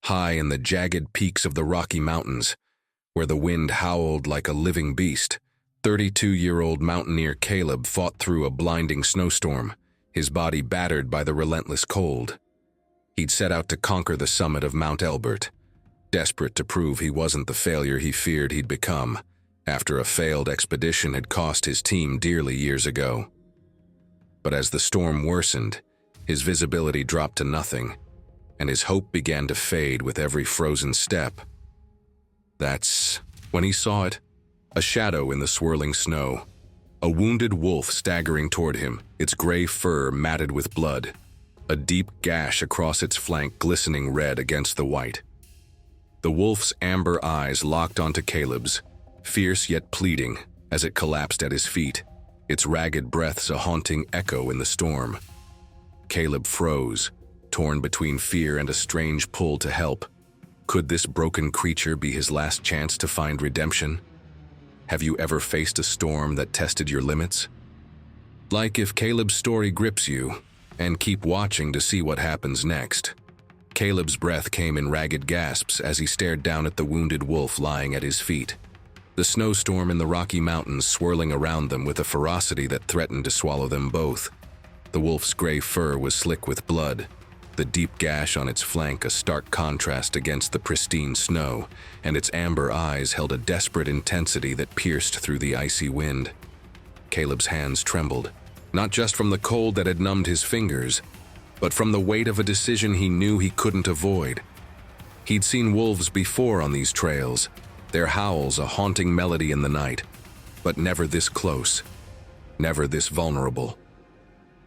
high in the jagged peaks of the Rocky Mountains, where the wind howled like a living beast. 32-year-old mountaineer Caleb fought through a blinding snowstorm, his body battered by the relentless cold. He'd set out to conquer the summit of Mount Elbert, desperate to prove he wasn't the failure he feared he'd become, after a failed expedition had cost his team dearly years ago. But as the storm worsened, his visibility dropped to nothing, and his hope began to fade with every frozen step. That's when he saw it, a shadow in the swirling snow, a wounded wolf staggering toward him, its gray fur matted with blood, a deep gash across its flank glistening red against the white. The wolf's amber eyes locked onto Caleb's, fierce yet pleading, as it collapsed at his feet, its ragged breaths a haunting echo in the storm. Caleb froze, torn between fear and a strange pull to help. Could this broken creature be his last chance to find redemption? Have you ever faced a storm that tested your limits? Like if Caleb's story grips you, and keep watching to see what happens next. Caleb's breath came in ragged gasps as he stared down at the wounded wolf lying at his feet. The snowstorm in the Rocky Mountains swirling around them with a ferocity that threatened to swallow them both. The wolf's gray fur was slick with blood, the deep gash on its flank a stark contrast against the pristine snow, and its amber eyes held a desperate intensity that pierced through the icy wind. Caleb's hands trembled, not just from the cold that had numbed his fingers, but from the weight of a decision he knew he couldn't avoid. He'd seen wolves before on these trails, their howls a haunting melody in the night, but never this close, never this vulnerable.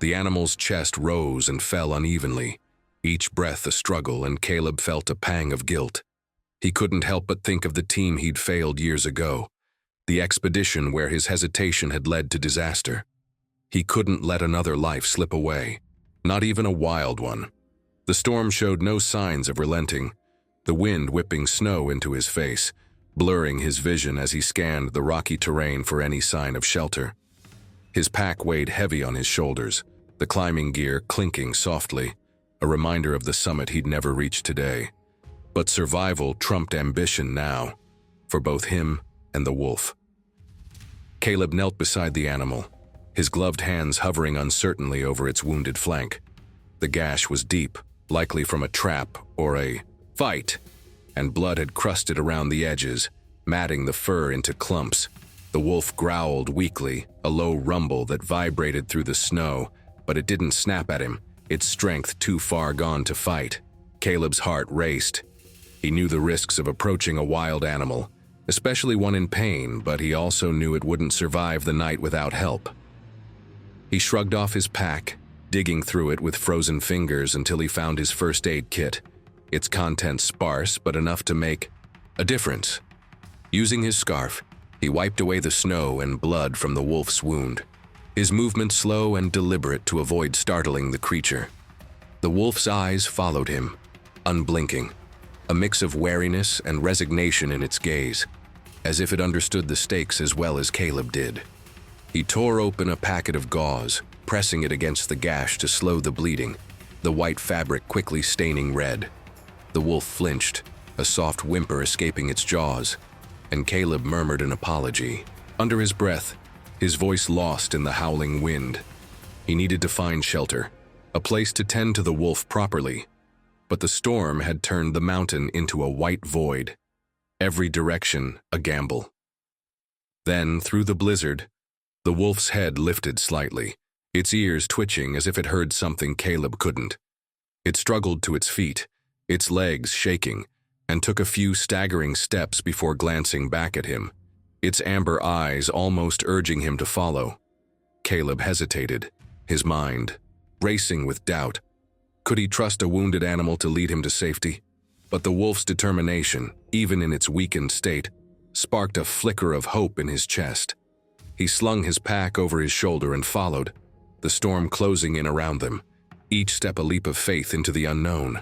The animal's chest rose and fell unevenly, each breath a struggle, and Caleb felt a pang of guilt. He couldn't help but think of the team he'd failed years ago, the expedition where his hesitation had led to disaster. He couldn't let another life slip away, not even a wild one. The storm showed no signs of relenting, the wind whipping snow into his face, blurring his vision as he scanned the rocky terrain for any sign of shelter. His pack weighed heavy on his shoulders, the climbing gear clinking softly, a reminder of the summit he'd never reached today. But survival trumped ambition now, for both him and the wolf. Caleb knelt beside the animal, his gloved hands hovering uncertainly over its wounded flank. The gash was deep, likely from a trap or a fight, and blood had crusted around the edges, matting the fur into clumps. The wolf growled weakly, a low rumble that vibrated through the snow, but it didn't snap at him, its strength too far gone to fight. Caleb's heart raced. He knew the risks of approaching a wild animal, especially one in pain, but he also knew it wouldn't survive the night without help. He shrugged off his pack, digging through it with frozen fingers until he found his first aid kit, its contents sparse but enough to make a difference. Using his scarf, he wiped away the snow and blood from the wolf's wound, his movement slow and deliberate to avoid startling the creature. The wolf's eyes followed him, unblinking, a mix of wariness and resignation in its gaze, as if it understood the stakes as well as Caleb did. He tore open a packet of gauze, pressing it against the gash to slow the bleeding, the white fabric quickly staining red. The wolf flinched, a soft whimper escaping its jaws, and Caleb murmured an apology. Under his breath, his voice lost in the howling wind. He needed to find shelter, a place to tend to the wolf properly, but the storm had turned the mountain into a white void, every direction a gamble. Then, through the blizzard, the wolf's head lifted slightly, its ears twitching as if it heard something Caleb couldn't. It struggled to its feet, its legs shaking, and took a few staggering steps before glancing back at him, its amber eyes almost urging him to follow. Caleb hesitated, his mind racing with doubt. Could he trust a wounded animal to lead him to safety? But the wolf's determination, even in its weakened state, sparked a flicker of hope in his chest. He slung his pack over his shoulder and followed, the storm closing in around them, each step a leap of faith into the unknown.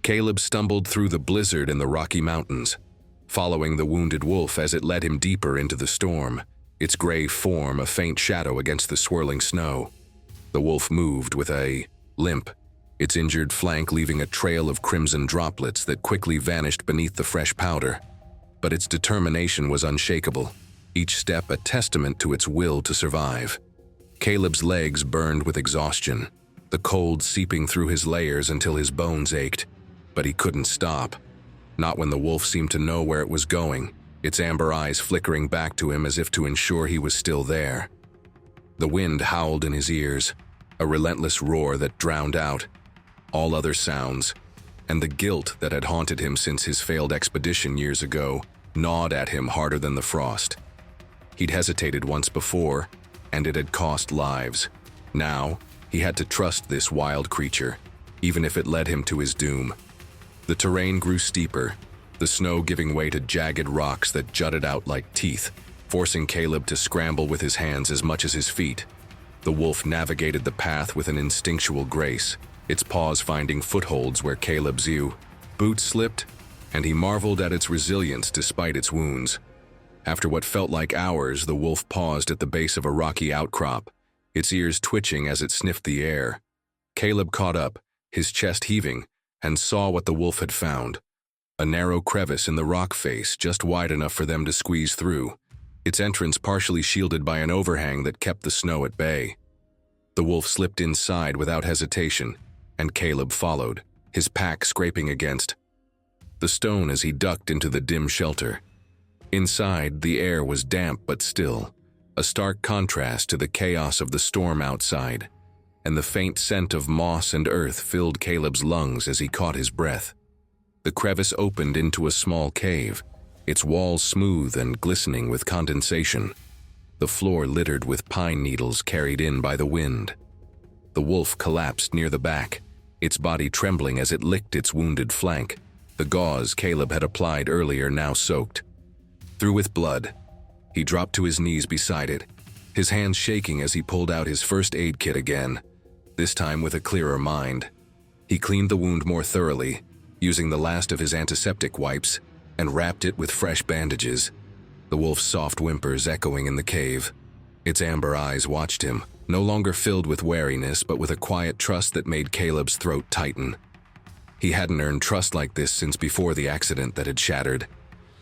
Caleb stumbled through the blizzard in the Rocky Mountains, following the wounded wolf as it led him deeper into the storm, its gray form a faint shadow against the swirling snow. The wolf moved with a limp, its injured flank leaving a trail of crimson droplets that quickly vanished beneath the fresh powder. But its determination was unshakable, each step a testament to its will to survive. Caleb's legs burned with exhaustion, the cold seeping through his layers until his bones ached. But he couldn't stop. Not when the wolf seemed to know where it was going, its amber eyes flickering back to him as if to ensure he was still there. The wind howled in his ears, a relentless roar that drowned out all other sounds, and the guilt that had haunted him since his failed expedition years ago gnawed at him harder than the frost. He'd hesitated once before, and it had cost lives. Now, he had to trust this wild creature, even if it led him to his doom. The terrain grew steeper, the snow giving way to jagged rocks that jutted out like teeth, forcing Caleb to scramble with his hands as much as his feet. The wolf navigated the path with an instinctual grace, its paws finding footholds where Caleb's boots slipped, and he marveled at its resilience despite its wounds. After what felt like hours, the wolf paused at the base of a rocky outcrop, its ears twitching as it sniffed the air. Caleb caught up, his chest heaving, and saw what the wolf had found. A narrow crevice in the rock face just wide enough for them to squeeze through, its entrance partially shielded by an overhang that kept the snow at bay. The wolf slipped inside without hesitation, and Caleb followed, his pack scraping against the stone as he ducked into the dim shelter. Inside, the air was damp but still, a stark contrast to the chaos of the storm outside, and the faint scent of moss and earth filled Caleb's lungs as he caught his breath. The crevice opened into a small cave, its walls smooth and glistening with condensation, the floor littered with pine needles carried in by the wind. The wolf collapsed near the back, its body trembling as it licked its wounded flank, the gauze Caleb had applied earlier now soaked. Through with blood, he dropped to his knees beside it, his hands shaking as he pulled out his first aid kit again, this time with a clearer mind. He cleaned the wound more thoroughly, using the last of his antiseptic wipes, and wrapped it with fresh bandages, the wolf's soft whimpers echoing in the cave. Its amber eyes watched him, no longer filled with wariness but with a quiet trust that made Caleb's throat tighten. He hadn't earned trust like this since before the accident that had shattered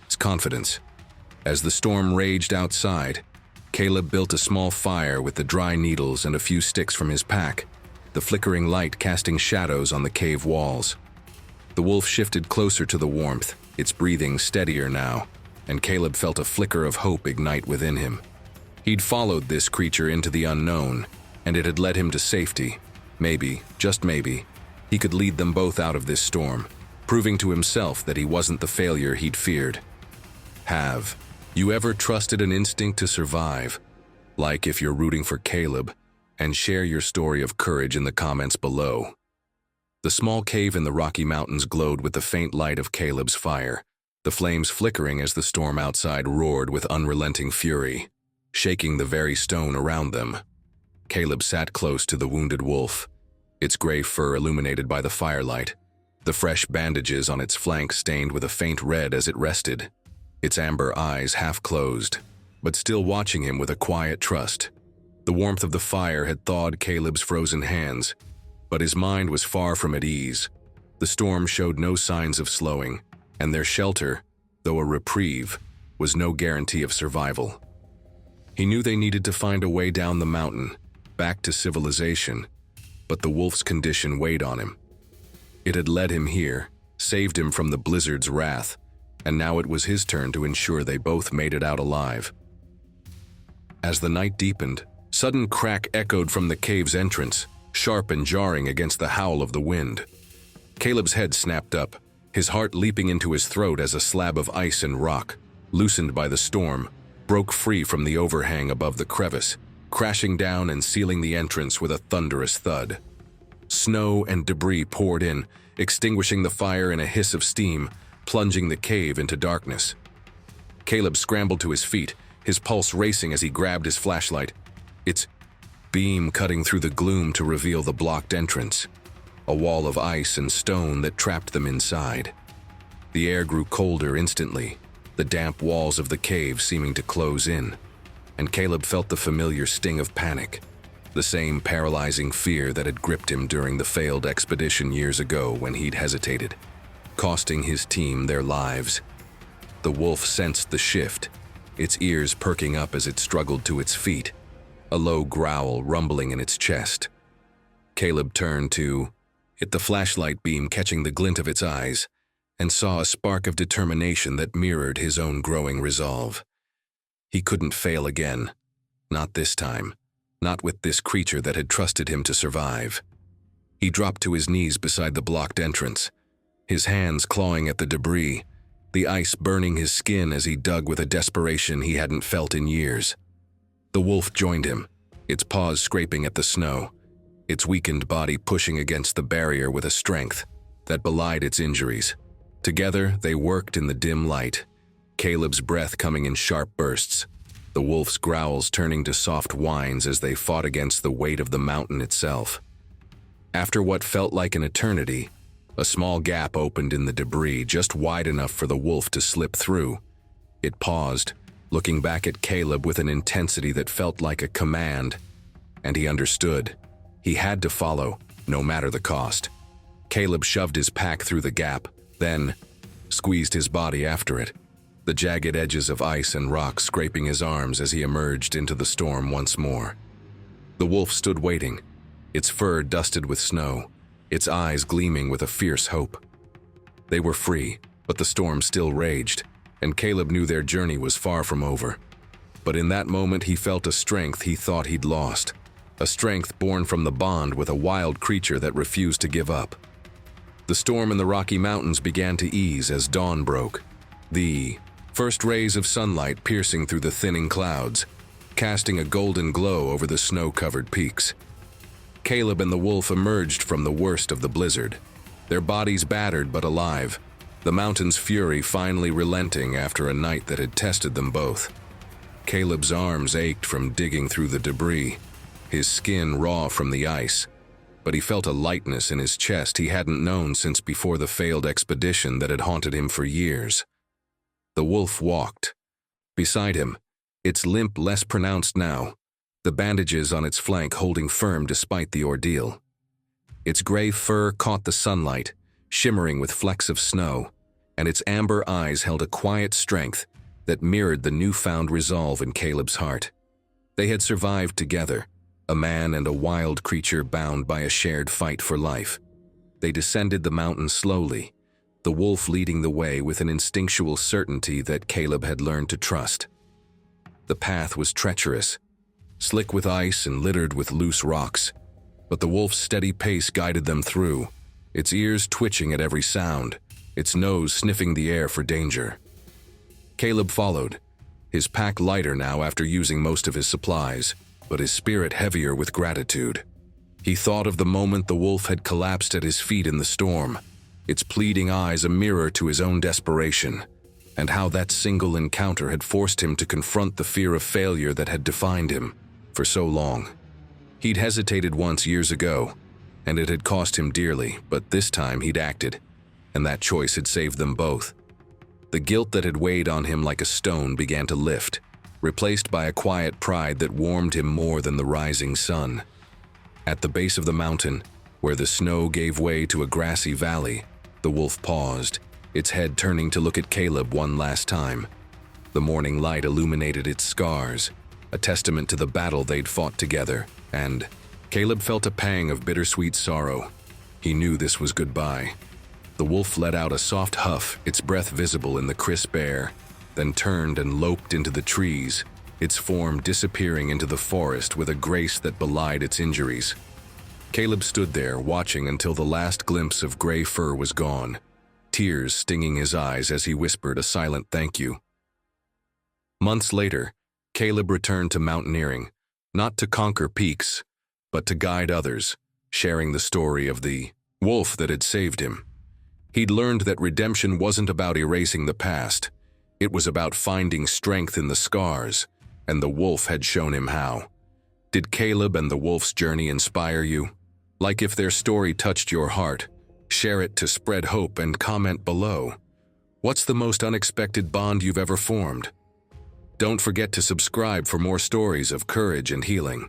his confidence. As the storm raged outside, Caleb built a small fire with the dry needles and a few sticks from his pack, the flickering light casting shadows on the cave walls. The wolf shifted closer to the warmth, its breathing steadier now, and Caleb felt a flicker of hope ignite within him. He'd followed this creature into the unknown, and it had led him to safety. Maybe, just maybe, he could lead them both out of this storm, proving to himself that he wasn't the failure he'd feared. Have you ever trusted an instinct to survive? Like if you're rooting for Caleb, and share your story of courage in the comments below. The small cave in the Rocky Mountains glowed with the faint light of Caleb's fire, the flames flickering as the storm outside roared with unrelenting fury, shaking the very stone around them. Caleb sat close to the wounded wolf, its gray fur illuminated by the firelight, the fresh bandages on its flank stained with a faint red as it rested, its amber eyes half closed, but still watching him with a quiet trust. The warmth of the fire had thawed Caleb's frozen hands, but his mind was far from at ease. The storm showed no signs of slowing, and their shelter, though a reprieve, was no guarantee of survival. He knew they needed to find a way down the mountain, back to civilization, but the wolf's condition weighed on him. It had led him here, saved him from the blizzard's wrath, and now it was his turn to ensure they both made it out alive. As the night deepened, sudden crack echoed from the cave's entrance, sharp and jarring against the howl of the wind. Caleb's head snapped up, his heart leaping into his throat as a slab of ice and rock, loosened by the storm, broke free from the overhang above the crevice, crashing down and sealing the entrance with a thunderous thud. Snow and debris poured in, extinguishing the fire in a hiss of steam, plunging the cave into darkness. Caleb scrambled to his feet, his pulse racing as he grabbed his flashlight, its beam cutting through the gloom to reveal the blocked entrance, a wall of ice and stone that trapped them inside. The air grew colder instantly, the damp walls of the cave seeming to close in, and Caleb felt the familiar sting of panic. the same paralyzing fear that had gripped him during the failed expedition years ago when he'd hesitated, costing his team their lives. The wolf sensed the shift, its ears perking up as it struggled to its feet, a low growl rumbling in its chest. Caleb turned to hit the flashlight beam catching the glint of its eyes, and saw a spark of determination that mirrored his own growing resolve. He couldn't fail again. Not this time. Not with this creature that had trusted him to survive. He dropped to his knees beside the blocked entrance, his hands clawing at the debris, the ice burning his skin as he dug with a desperation he hadn't felt in years. The wolf joined him, its paws scraping at the snow, its weakened body pushing against the barrier with a strength that belied its injuries. Together, they worked in the dim light, Caleb's breath coming in sharp bursts, the wolf's growls turning to soft whines as they fought against the weight of the mountain itself. After what felt like an eternity, a small gap opened in the debris just wide enough for the wolf to slip through. It paused, looking back at Caleb with an intensity that felt like a command, and he understood. He had to follow, no matter the cost. Caleb shoved his pack through the gap, then squeezed his body after it, the jagged edges of ice and rock scraping his arms as he emerged into the storm once more. The wolf stood waiting, its fur dusted with snow, its eyes gleaming with a fierce hope. They were free, but the storm still raged, and Caleb knew their journey was far from over. But in that moment he felt a strength he thought he'd lost, a strength born from the bond with a wild creature that refused to give up. The storm in the Rocky Mountains began to ease as dawn broke, the first rays of sunlight piercing through the thinning clouds, casting a golden glow over the snow-covered peaks. Caleb and the wolf emerged from the worst of the blizzard, their bodies battered but alive, the mountain's fury finally relenting after a night that had tested them both. Caleb's arms ached from digging through the debris, his skin raw from the ice, but he felt a lightness in his chest he hadn't known since before the failed expedition that had haunted him for years. The wolf walked. Beside him, its limp less pronounced now, the bandages on its flank holding firm despite the ordeal. Its gray fur caught the sunlight, shimmering with flecks of snow, and its amber eyes held a quiet strength that mirrored the newfound resolve in Caleb's heart. They had survived together, a man and a wild creature bound by a shared fight for life. They descended the mountain slowly, the wolf leading the way with an instinctual certainty that Caleb had learned to trust. The path was treacherous, slick with ice and littered with loose rocks, but the wolf's steady pace guided them through, its ears twitching at every sound, its nose sniffing the air for danger. Caleb followed, his pack lighter now after using most of his supplies, but his spirit heavier with gratitude. He thought of the moment the wolf had collapsed at his feet in the storm, its pleading eyes a mirror to his own desperation, and how that single encounter had forced him to confront the fear of failure that had defined him for so long. He'd hesitated once years ago, and it had cost him dearly, but this time he'd acted, and that choice had saved them both. The guilt that had weighed on him like a stone began to lift, replaced by a quiet pride that warmed him more than the rising sun. At the base of the mountain, where the snow gave way to a grassy valley, the wolf paused, its head turning to look at Caleb one last time. The morning light illuminated its scars, a testament to the battle they'd fought together, and Caleb felt a pang of bittersweet sorrow. He knew this was goodbye. The wolf let out a soft huff, its breath visible in the crisp air, then turned and loped into the trees, its form disappearing into the forest with a grace that belied its injuries. Caleb stood there, watching until the last glimpse of gray fur was gone, tears stinging his eyes as he whispered a silent thank you. Months later, Caleb returned to mountaineering, not to conquer peaks, but to guide others, sharing the story of the wolf that had saved him. He'd learned that redemption wasn't about erasing the past. It was about finding strength in the scars, and the wolf had shown him how. Did Caleb and the wolf's journey inspire you? Like if their story touched your heart, share it to spread hope and comment below. What's the most unexpected bond you've ever formed? Don't forget to subscribe for more stories of courage and healing.